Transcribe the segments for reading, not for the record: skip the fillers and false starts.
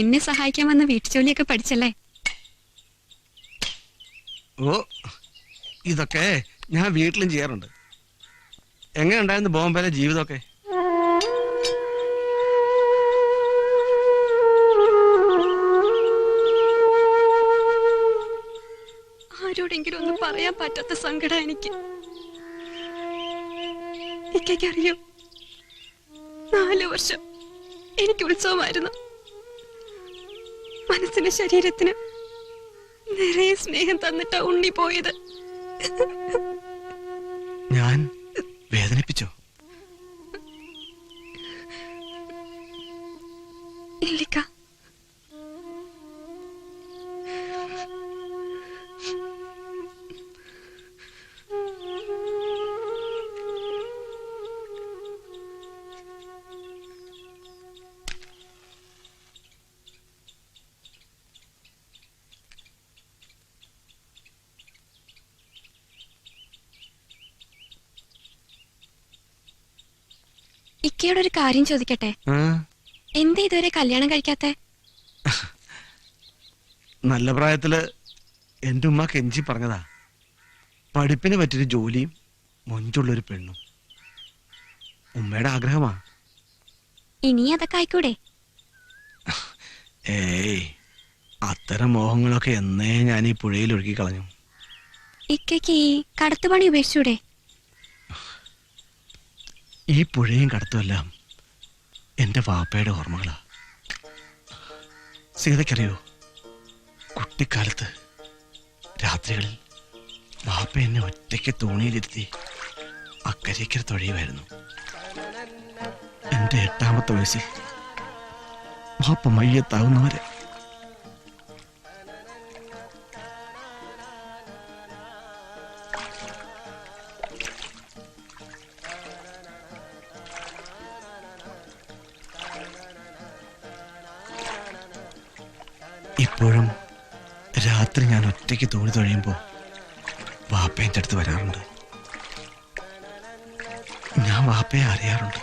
എന്നെ സഹായിക്കാൻ വന്ന വീട്ടുജോലിയൊക്കെ പഠിച്ചല്ലേ? ഓ, ഇതൊക്കെ ഞാൻ വീട്ടിലും ചെയ്യാറുണ്ട്. എങ്ങനെ ഉണ്ടായിരുന്നു ബോംബെയിലെ ജീവിതമൊക്കെ? ആരോടെങ്കിലും ഒന്നും പറയാൻ പറ്റാത്ത സങ്കടം എനിക്ക്. എനിക്കറിയോ, 4 വർഷം എനിക്ക് ഉത്സവമായിരുന്നു. മനസ്സിന് ശരീരത്തിന് നിറയെ സ്നേഹം തന്നിട്ടാ ഉണ്ണി പോയത്. ഞാൻ വേദനിപ്പിച്ചോ? ഇല്ലിക്ക. ഇക്കയോട് ഒരു കാര്യം ചോദിക്കട്ടെ? എന്താ ഇതുവരെ കല്യാണം കഴിക്കാത്തെ? നല്ല പ്രായത്തില് എന്റെ ഉമ്മ കെഞ്ചി പറഞ്ഞതാ, പഠിപ്പിന് പറ്റിയൊരു ജോലിയും മൊഞ്ചുള്ളൊരു പെണ്ണും. ഉമ്മയുടെ ആഗ്രഹമാ. ഇനി അതൊക്കെ ആയിക്കൂടെ? ഏയ്, അത്തരം മോഹങ്ങളൊക്കെ എന്നേ ഞാൻ ഈ പുഴയിൽ ഒഴുക്കി കളഞ്ഞു. ഇക്കയ്ക്ക് ഈ കടത്തുപണി ഉപേക്ഷിച്ചൂടെ? ഈ പുഴയും കടത്തുമെല്ലാം എന്റെ വാപ്പയുടെ ഓർമ്മകളാ. സീതയ്ക്കറിയോ, കുട്ടിക്കാലത്ത് രാത്രികളിൽ വാപ്പ എന്നെ ഒറ്റയ്ക്ക് തോണിയിലിരുത്തി അക്കരയ്ക്കര തൊഴിയുമായിരുന്നു. എന്റെ 8ാമത്തെ വയസ്സിൽ വാപ്പ മയ്യത്താവുന്നവരെ. ഇപ്പോഴും രാത്രി ഞാൻ ഒറ്റയ്ക്ക് തോണി തൊഴിയുമ്പോൾ വാപ്പ എൻ്റെ അടുത്ത് വരാറുണ്ട്. ഞാൻ വാപ്പയെ അറിയാറുണ്ട്.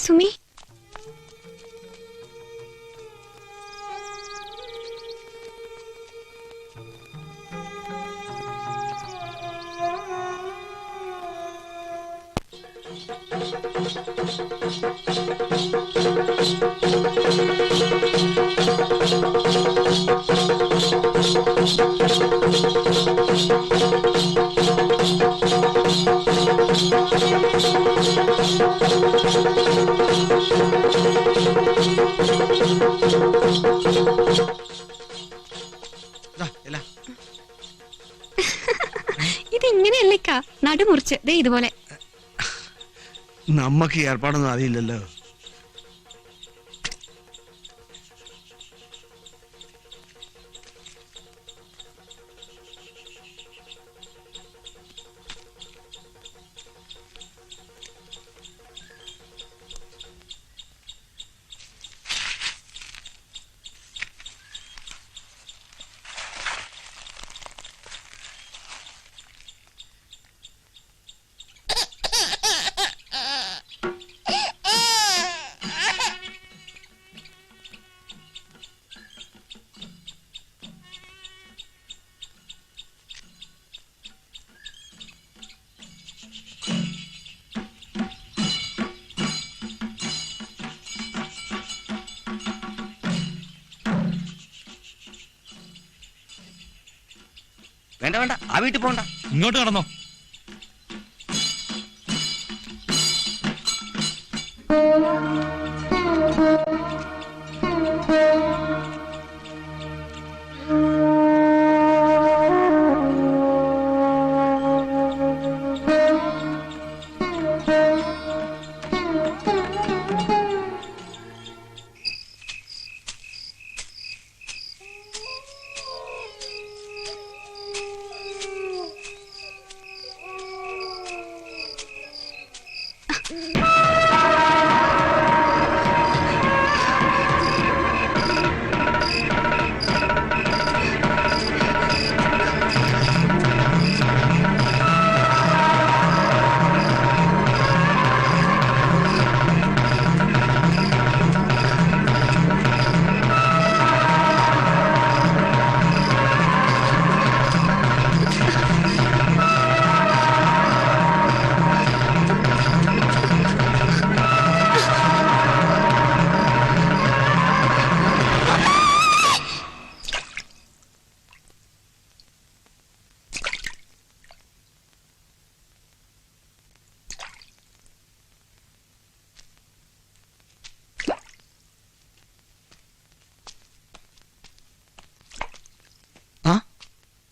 സുമി, ഇതിങ്ങനെയല്ലേക്കാ നടുമുറിച്ച് ദേ ഇതുപോലെ. നമ്മക്ക് ഏർപ്പാടൊന്നും അറിയില്ലല്ലോ. വേണ്ട വേണ്ട, ആ വീട്ടിൽ പോണ്ട, ഇങ്ങോട്ട് കടന്നോ.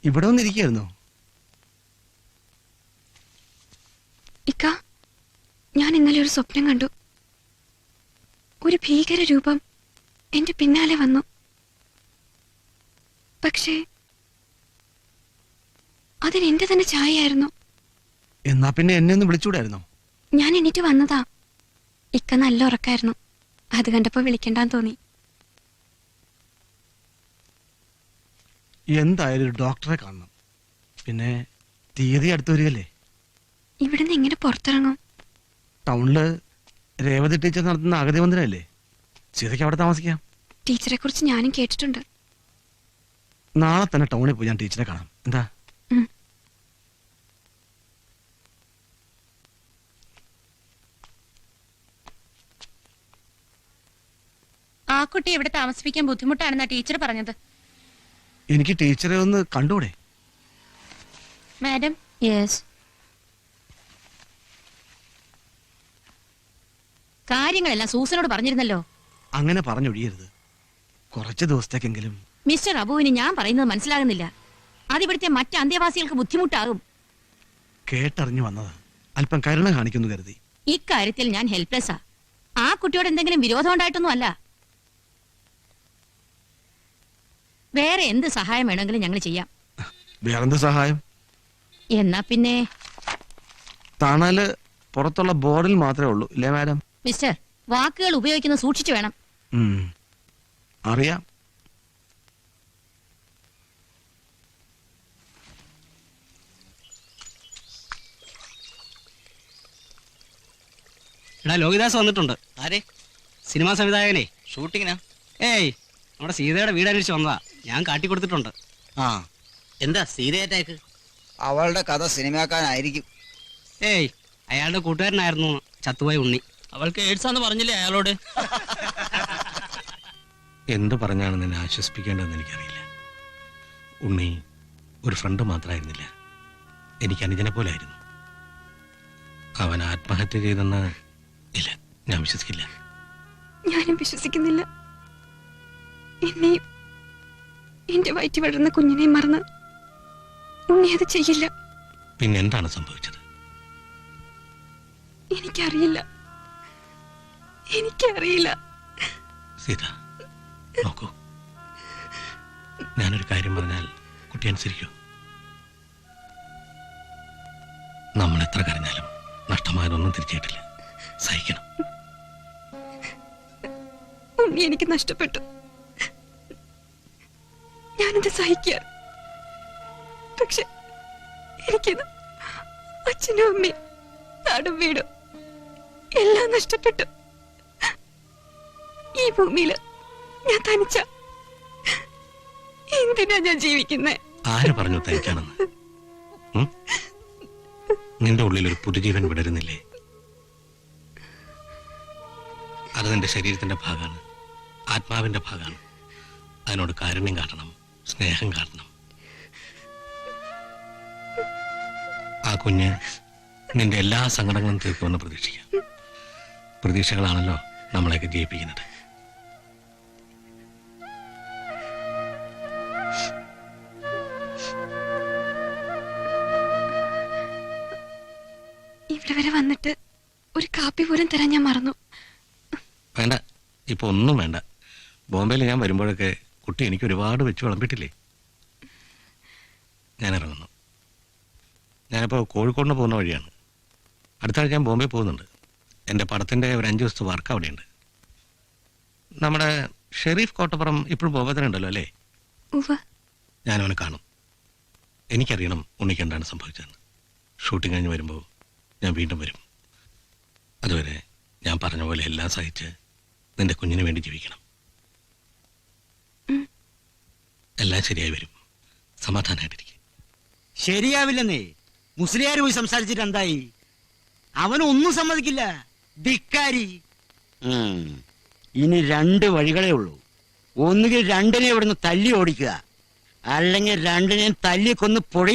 ഇവിടെ വന്നിരിക്കുകയായിരുന്നോ? ഇക്ക, ഞാൻ ഇന്നലെ ഒരു സ്വപ്നം കണ്ടു. ഒരു ഭീകര രൂപം എന്റെ പിന്നാലെ വന്നു. പക്ഷേ അതിന് എന്റെ തന്നെ ഛായയായിരുന്നു. എന്നാ പിന്നെ എന്നെ ഒന്ന് വിളിച്ചൂടായിരുന്നോ? ഞാൻ എണീറ്റ് വന്നതാ. ഇക്ക നല്ല ഉറക്കായിരുന്നു. അത് കണ്ടപ്പോ വിളിക്കണ്ടാന്ന് തോന്നി. എന്തായാലും ഒരു ഡോക്ടറെ കാണണം. പിന്നെ തീയതി അടുത്ത് വരികയല്ലേ? ഇവിടുന്ന് എങ്ങനെ പുറത്തിറങ്ങും? ടൗണില് രേവതി ടീച്ചർ നടത്തുന്ന അഗതി മന്ദിരമല്ലേ, സീതയ്ക്ക് അവിടെ താമസിക്കാം. ടീച്ചറെ കുറിച്ച് ഞാനും കേട്ടിട്ടുണ്ട്. നാളെ തന്നെ ടൗണിൽ പോയി ഞാൻ ടീച്ചറെ കാണാം. എന്താ? ഉം. ആ കുട്ടി ഇവിടെ താമസിപ്പിക്കാൻ ബുദ്ധിമുട്ടാണെന്നാ ടീച്ചർ പറഞ്ഞത്. എനിക്ക് ടീച്ചറെ ഒന്ന് കണ്ടൂടെ? മാഡം. യെസ്. കാര്യങ്ങളെല്ലാം സൂസനോട് പറഞ്ഞിരുന്നല്ലോ. അങ്ങനെ പറഞ്ഞൊഴിയരുത്. കുറച്ച് ദിവസത്തേക്കെങ്കിലും. മിസ്റ്റർ അബുവിന് ഞാൻ പറയുന്നത് മനസ്സിലാകുന്നില്ല. അതിവിടുത്തെ മറ്റ് അന്തേവാസികൾക്ക് ബുദ്ധിമുട്ടാകും. കേട്ടറിഞ്ഞു വന്നതാ. അല്പം കരുണ കാണിക്കുന്നു കരുതി. ഇക്കാര്യത്തിൽ ഞാൻ ഹെൽപ്ലെസ്സാ. ആ കുട്ടിയോട് എന്തെങ്കിലും വിരോധം ഉണ്ടായിട്ടൊന്നും അല്ല. വേറെ എന്ത് സഹായം വേണമെങ്കിലും ഞങ്ങൾ ചെയ്യാം. വേറെന്ത് സഹായം? എന്നാ പിന്നെ തണല് പുറത്തുള്ള ബോർഡിൽ മാത്രമേ ഉള്ളൂ, ഇല്ലേ മാഡം? മിസ്റ്റർ, വാക്കുകൾ ഉപയോഗിക്കുന്നത് സൂക്ഷിച്ചു വേണം. അറിയാം. എടാ, ലോകിദാസ് വന്നിട്ടുണ്ട്. ആരെ? സിനിമാ സംവിധായകനെ. ഷൂട്ടിങ്ങിനാ? ഏയ്, നമ്മുടെ സീതയുടെ വീട് അന്വേഷിച്ച് വന്നതാ. ഞാൻ കാട്ടിക്കൊടുത്തിട്ടുണ്ട്. ആ, എന്താ സീതയായിട്ടേക്ക്? അവളുടെ കഥ സിനിമാക്കാനായിരിക്കും. ഏയ്, അയാളുടെ കൂട്ടുകാരനായിരുന്നു ചത്തുപോയ ഉണ്ണി. അവൾക്ക് എയ്ഡ്സാന്ന് പറഞ്ഞില്ലേ അയാളോട്? എന്ത് പറഞ്ഞാണ് നിന്നെ ആശ്വസിപ്പിക്കേണ്ടതെന്ന് എനിക്കറിയില്ല. ഉണ്ണി ഒരു ഫ്രണ്ട് മാത്രമായിരുന്നില്ല, എനിക്ക് അനുജനെ പോലെ ആയിരുന്നു. അവൻ ആത്മഹത്യ ചെയ്തെന്ന് ഇല്ല, ഞാൻ വിശ്വസിക്കില്ല. ഞാനും വിശ്വസിക്കുന്നില്ല. എന്നെയും എന്റെ വയറ്റി വളർന്ന കുഞ്ഞിനെയും മറന്ന് ഉണ്ണി അത് ചെയ്യില്ല. പിന്നെ എന്താണ് സംഭവിച്ചത്? എനിക്കറിയില്ല. സീത, നോക്കൂ, ഞാനൊരു കാര്യം പറഞ്ഞാൽ കുട്ടി അനുസരിക്കൂ. നമ്മൾ എത്ര കരഞ്ഞാലും നഷ്ടമായതൊന്നും തിരിച്ചിട്ടില്ല. സഹിക്കണം. ഉണ്ണി എനിക്ക് നഷ്ടപ്പെട്ടു. ഞാനത് സഹിക്കുക. പക്ഷെ എനിക്കിത് അച്ഛനും അമ്മയും നാടും വീടും എല്ലാം നഷ്ടപ്പെട്ടു. ഈ ഭൂമിയില് ഞാൻ തനിച്ച. എന്തിനാ ഞാൻ ജീവിക്കുന്നേ? ആര് പറഞ്ഞു തനിച്ചാണെന്ന്? നിന്റെ ഉള്ളിൽ ഒരു പുതുജീവൻ വിടരുന്നില്ലേ? അത് നിന്റെ ശരീരത്തിന്റെ ഭാഗമാണ്, ആത്മാവിന്റെ ഭാഗമാണ്. അതിനോട് കാരുണ്യം കാട്ടണം, സ്നേഹം കാട്ടണം. ആ കുഞ്ഞ് നിന്റെ എല്ലാ സങ്കടങ്ങളും തീർക്കുമെന്ന് പ്രതീക്ഷിക്കാം. പ്രതീക്ഷകളാണല്ലോ നമ്മളെയൊക്കെ ജയിപ്പിക്കുന്നത്. ഇവിടെ വരെ വന്നിട്ട് ഒരു കാപ്പി പോലും തരാൻ ഞാൻ മറന്നു. വേണ്ട, ഇപ്പൊ ഒന്നും വേണ്ട. ബോംബെയിൽ ഞാൻ വരുമ്പോഴൊക്കെ കുട്ടി എനിക്ക് ഒരുപാട് വെച്ച് വിളമ്പിട്ടില്ലേ. ഞാൻ ഇറങ്ങുന്നു. ഞാനിപ്പോൾ കോഴിക്കോടിന് പോകുന്ന വഴിയാണ്. അടുത്ത ആഴ്ച ഞാൻ ബോംബെ പോകുന്നുണ്ട്. എൻ്റെ പടത്തിൻ്റെ ഒരു 5 ദിവസത്തെ വർക്ക് അവിടെയുണ്ട്. നമ്മുടെ ഷെരീഫ് കോട്ടപ്പുറം ഇപ്പോഴും ബോംബെ തന്നെ ഉണ്ടല്ലോ അല്ലേ? ഞാനവനെ കാണും. എനിക്കറിയണം ഉണ്ണിക്ക് എന്താണ് സംഭവിച്ചതെന്ന്. ഷൂട്ടിംഗ് കഴിഞ്ഞ് വരുമ്പോൾ ഞാൻ വീണ്ടും വരും. അതുവരെ ഞാൻ പറഞ്ഞ പോലെ എല്ലാം സഹിച്ച് നിന്റെ കുഞ്ഞിന് വേണ്ടി ജീവിക്കണം. എല്ലാം ശരിയായി വരും. സമാധാനമായിട്ടിരിക്കും. ശരിയാവില്ലെന്നേ. മുസ്ലിയാർ പോയി സംസാരിച്ചിട്ട് എന്തായി? അവനൊന്നും സമ്മതിക്കില്ല. ധിക്കാരി. ഇനി 2 വഴികളേ ഉള്ളൂ. ഒന്നുകിൽ 2നെ ഇവിടുന്ന് തല്ലി ഓടിക്കുക, അല്ലെങ്കിൽ 2നെയും തല്ലി കൊന്ന് പുഴ